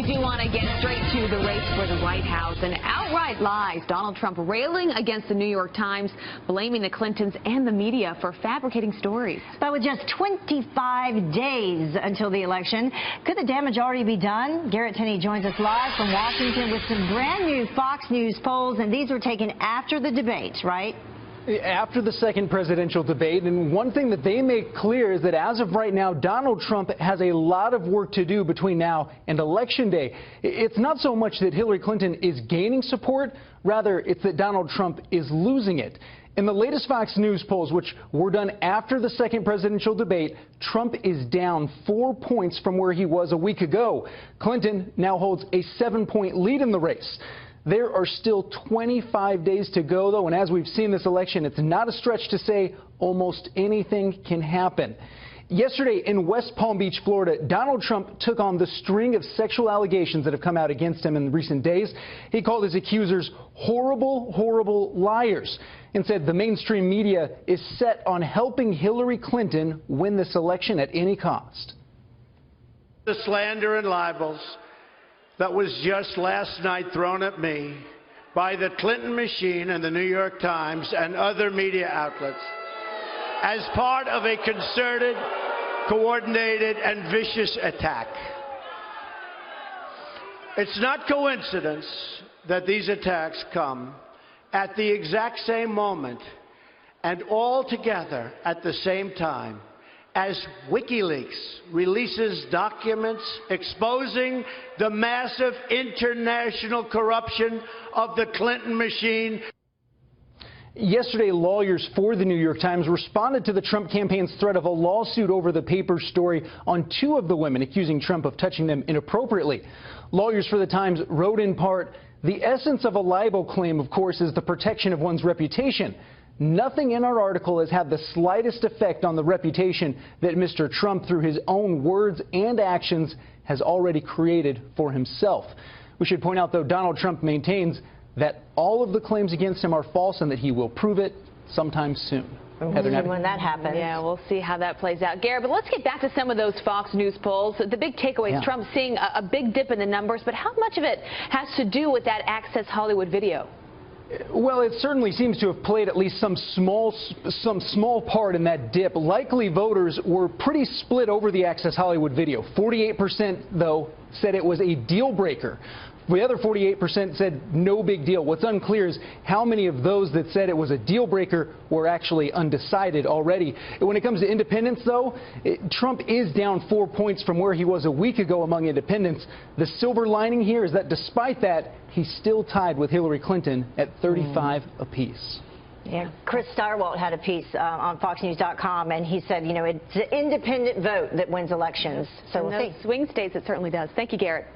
We do want to get straight to the race for the White House and outright lies. Donald Trump railing against the New York Times, blaming the Clintons and the media for fabricating stories. But with just 25 days until the election, could the damage already be done? Garrett Tenney joins us live from Washington with some brand new Fox News polls, and these were taken after the debate, right? After the second presidential debate, and one thing that they make clear is that as of right now, Donald Trump has a lot of work to do between now and Election Day. It's not so much that Hillary Clinton is gaining support, rather it's that Donald Trump is losing it. In the latest Fox News polls, which were done after the second presidential debate, Trump is down 4 points from where he was a week ago. Clinton now holds a 7-point lead in the race. There are still 25 days to go, though, and as we've seen this election, it's not a stretch to say almost anything can happen. Yesterday in West Palm Beach, Florida, Donald Trump took on the string of sexual allegations that have come out against him in recent days. He called his accusers horrible, horrible liars and said the mainstream media is set on helping Hillary Clinton win this election at any cost. The slander and libels that was just last night thrown at me by the Clinton machine and the New York Times and other media outlets as part of a concerted, coordinated, and vicious attack. It's not coincidence that these attacks come at the exact same moment and all together at the same time as WikiLeaks releases documents exposing the massive international corruption of the Clinton machine. Yesterday, lawyers for the New York Times responded to the Trump campaign's threat of a lawsuit over the paper's story on 2 of the women accusing Trump of touching them inappropriately. Lawyers for the Times wrote in part, "The essence of a libel claim, of course, is the protection of one's reputation. Nothing in our article has had the slightest effect on the reputation that Mr. Trump, through his own words and actions, has already created for himself." We should point out, though, Donald Trump maintains that all of the claims against him are false and that he will prove it sometime soon. Heather, when that happens. Yeah, we'll see how that plays out. Garrett, but let's get back to some of those Fox News polls. The big takeaway is Trump seeing a big dip in the numbers, but how much of it has to do with that Access Hollywood video? Well, it certainly seems to have played at least some small part in that dip. Likely voters were pretty split over the Access Hollywood video. 48%, though, said it was a deal breaker. The other 48% said no big deal. What's unclear is how many of those that said it was a deal breaker were actually undecided already. When it comes to independents, though, Trump is down 4 points from where he was a week ago among independents. The silver lining here is that despite that, he's still tied with Hillary Clinton at 35 apiece. Yeah, Chris Starwalt had a piece on FoxNews.com, and he said, you know, it's an independent vote that wins elections. So we'll see. Swing states, it certainly does. Thank you, Garrett.